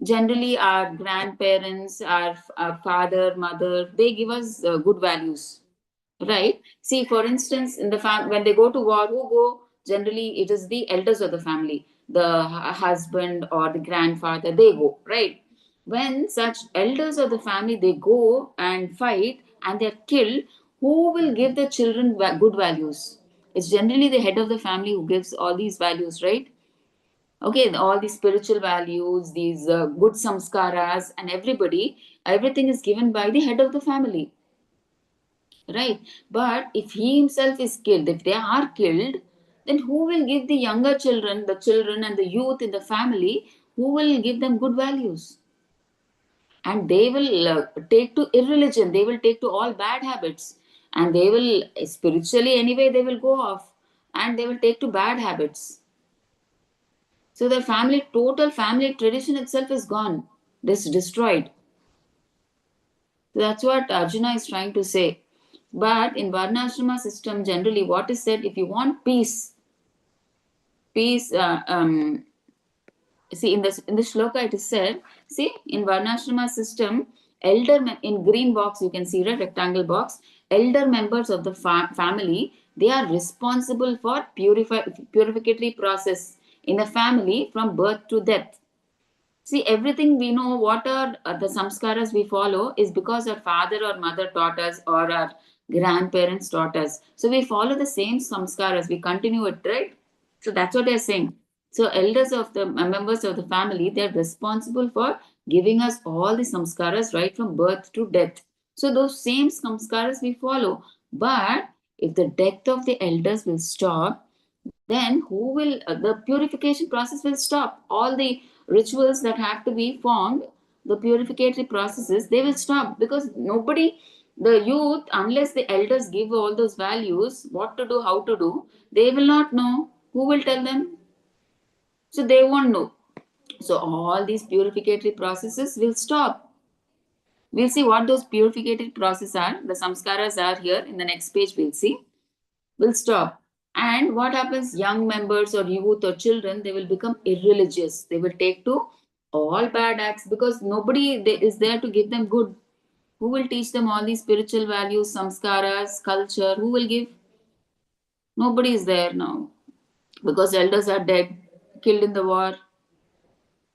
S1: Generally, our grandparents, our father, mother, they give us good values, right? See, for instance, in the when they go to war, who go? Generally, it is the elders of the family, the husband or the grandfather, they go, right? When such elders of the family, they go and fight and they're killed, who will give the children good values? It's generally the head of the family who gives all these values, right? Okay, all these spiritual values, these good samskaras, and everything is given by the head of the family, right? But if he himself is killed, if they are killed, then who will give the younger children, the children and the youth in the family, who will give them good values? And they will take to irreligion, they will take to all bad habits, and they will spiritually anyway they will go off, and they will take to bad habits. So the family, total family tradition itself is gone, this destroyed. So that's what Arjuna is trying to say. But in Varnashrama system, generally, what is said, if you want peace, peace, see, in the shloka it is said, see, in Varnashrama system, in green box, you can see the rectangle box, elder members of the family, they are responsible for purificatory process in the family from birth to death. See, everything we know, what are the samskaras we follow is because our father or mother taught us or our grandparents taught us. So we follow the same samskaras, we continue it, right? So that's what they're saying. So elders of the members of the family, they're responsible for giving us all the samskaras right from birth to death. So those same samskaras we follow. But if the death of the elders will stop, then who will the purification process will stop. All the rituals that have to be formed, the purificatory processes, they will stop, because nobody, the youth, unless the elders give all those values, what to do, how to do, they will not know. Who will tell them? So they won't know. So all these purificatory processes will stop. We'll see what those purificatory processes are. The samskaras are here in the next page. We'll see. Will stop. And what happens? Young members or youth or children, they will become irreligious. They will take to all bad acts, because nobody is there to give them good. Who will teach them all these spiritual values, samskaras, culture? Who will give? Nobody is there now, because elders are dead, killed in the war.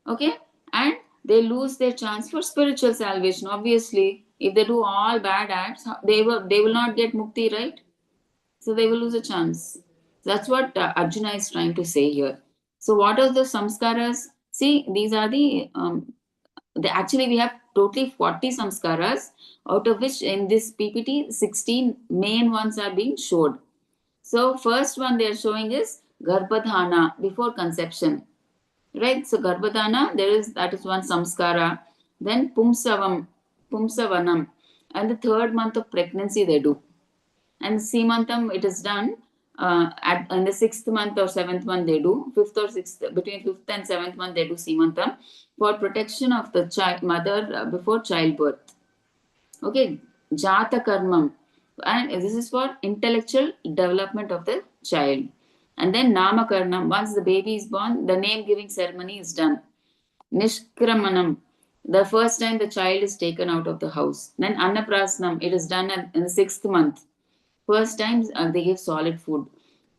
S1: Okay, and they lose their chance for spiritual salvation. Obviously, if they do all bad acts, they will not get mukti, right? So they will lose a chance. That's what Arjuna is trying to say here. So what are the samskaras? See, these are actually we have totally 40 samskaras, out of which in this PPT 16 main ones are being showed. So first one they are showing is Garbhadhana, before conception. Right? So Garbhadhana, that is one samskara. Then Pumsavanam, and the third month of pregnancy they do. And Simantam, it is done at in the 6th month or 7th month they do. Fifth or sixth, between 5th and 7th month they do Simantam for protection of the child mother before childbirth. Okay, Jata Karmam, and this is for intellectual development of the child. And then Namakarnam, once the baby is born, the name giving ceremony is done. Nishkramanam, the first time the child is taken out of the house. Then Annaprasnam, it is done in the 6th month. First time they give solid food.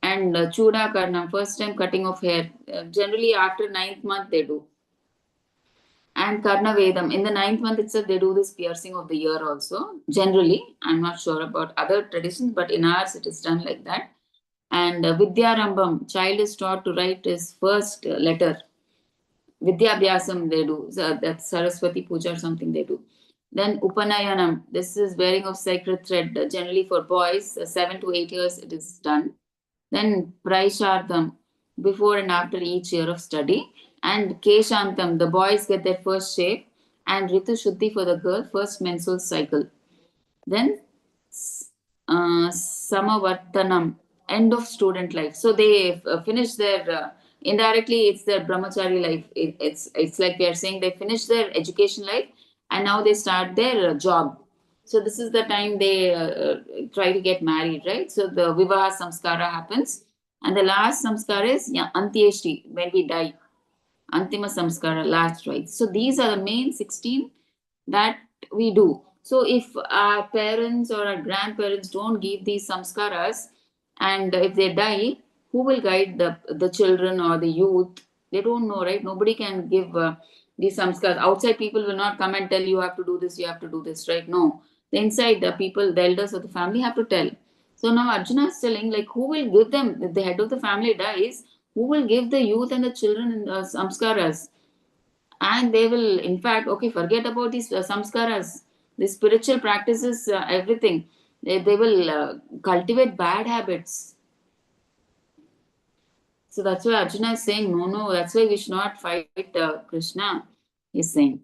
S1: And Chuda Karnam, first time cutting of hair. Generally after 9th month they do. And Karna Vedam, in the 9th month itself, they do this piercing of the ear also. Generally, I'm not sure about other traditions, but in ours it is done like that. And Vidyarambam, child is taught to write his first letter. Vidyabhyasam they do. So that's Saraswati Puja or something they do. Then Upanayanam, this is wearing of sacred thread, generally for boys, 7 to 8 years it is done. Then Praishardham, before and after each year of study. And Keshantam, the boys get their first shave. And Ritu Shuddhi for the girl, first menstrual cycle. Then Samavartanam, end of student life. So they finish their, indirectly, it's their brahmachari life. It's like they are saying they finish their education life and now they start their job. So this is the time they try to get married, right? So the Vivaha Samskara happens. And the last Samskara is Antyeshti, when we die. Antima Samskara, last rites. So these are the main 16 that we do. So if our parents or our grandparents don't give these samskaras, and if they die, who will guide the children or the youth? They don't know, right? Nobody can give these samskaras. Outside people will not come and tell you have to do this, you have to do this, right? No. The inside, the people, the elders of the family have to tell. So now Arjuna is telling, like, who will give them? If the head of the family dies, who will give the youth and the children samskaras? And they will, in fact, okay, forget about these samskaras, the spiritual practices, everything. They will cultivate bad habits. So that's why Arjuna is saying, no, no, that's why we should not fight Krishna, he's saying.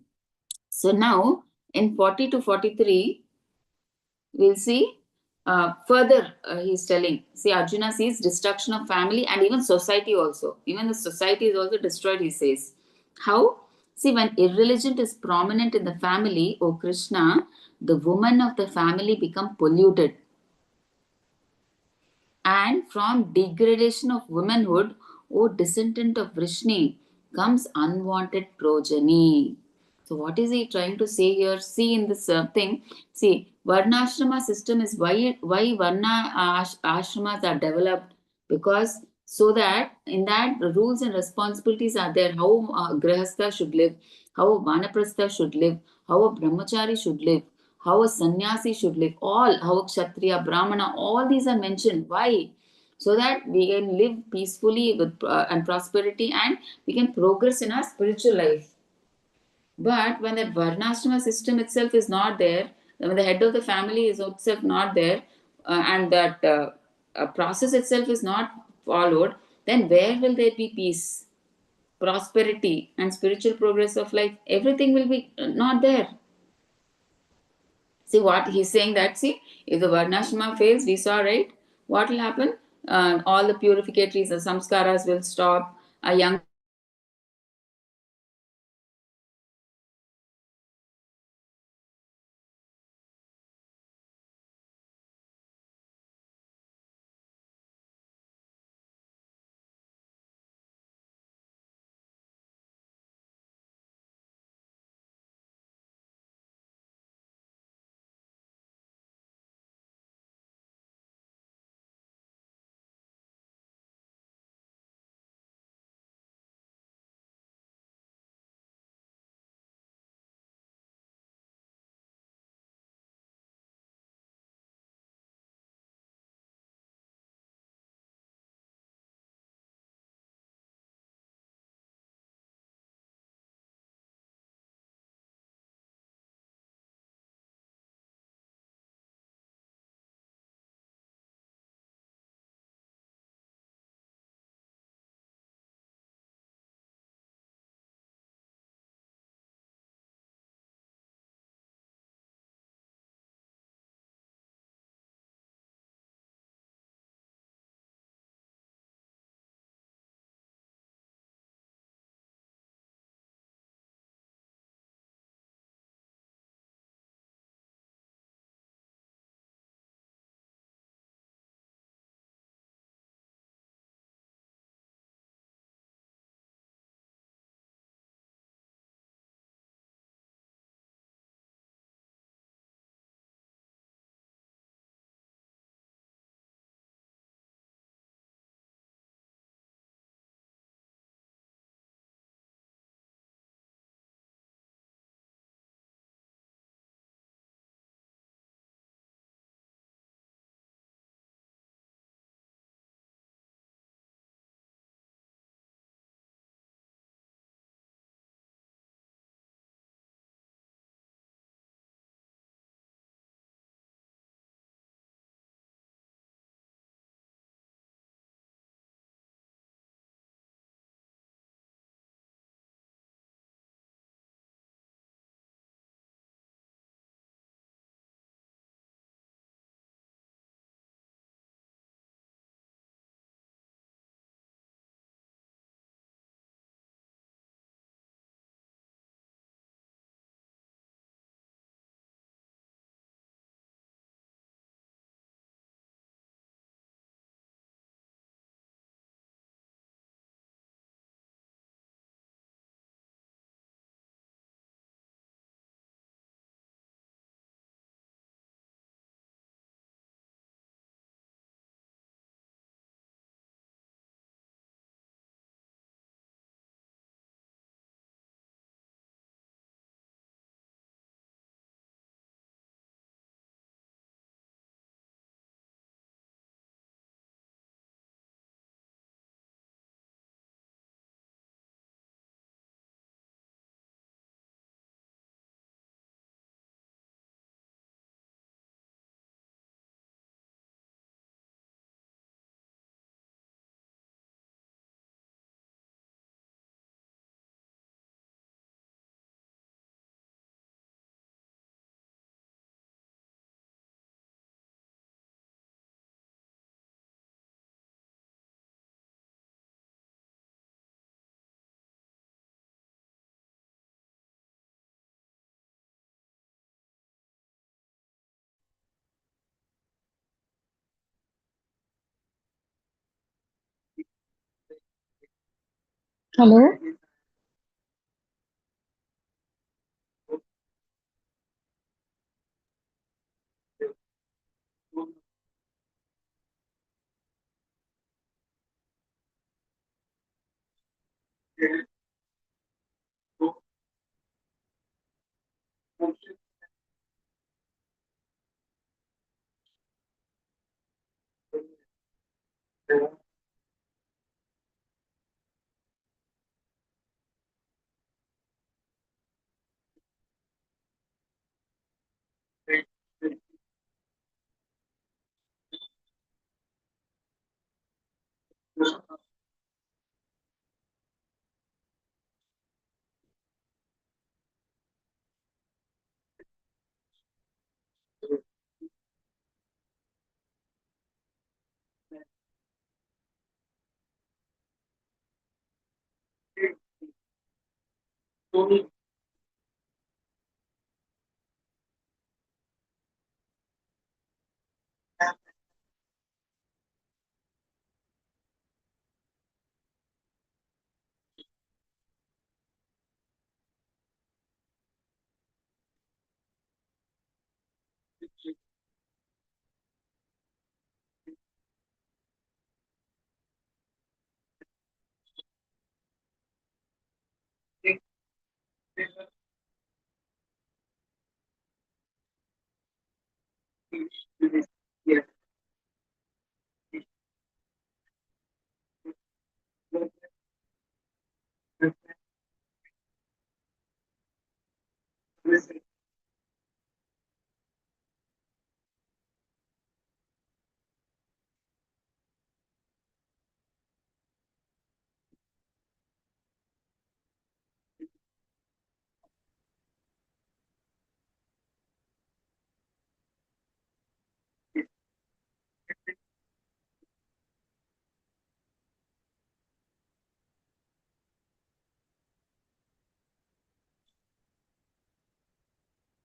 S1: So now, in 40 to 43, we'll see further, he's telling. See, Arjuna sees destruction of family and even society also. Even the society is also destroyed, he says. How? See, when irreligion is prominent in the family, O Krishna, the women of the family become polluted. And from degradation of womanhood, O descendant of Vrishni, comes unwanted progeny. So, what is he trying to say here? See, in this thing, see, Varnashrama system is why Varna ashramas are developed, because so that in that the rules and responsibilities are there, how a grihastha should live, how a vanaprastha should live, how a brahmachari should live, how a sannyasi should live, all, how a kshatriya, brahmana, all these are mentioned. Why? So that we can live peacefully with and prosperity, and we can progress in our spiritual life. But when that varnashrama system itself is not there, when the head of the family is itself not there, and that process itself is not followed, then where will there be peace, prosperity, and spiritual progress of life? Everything will be not there. See what he's saying, that see, if the Varnashrama fails, we saw, right? What will happen? All the purificatories, the samskaras will stop. A young people will not marry properly. Everything will be destroyed.
S3: Hello.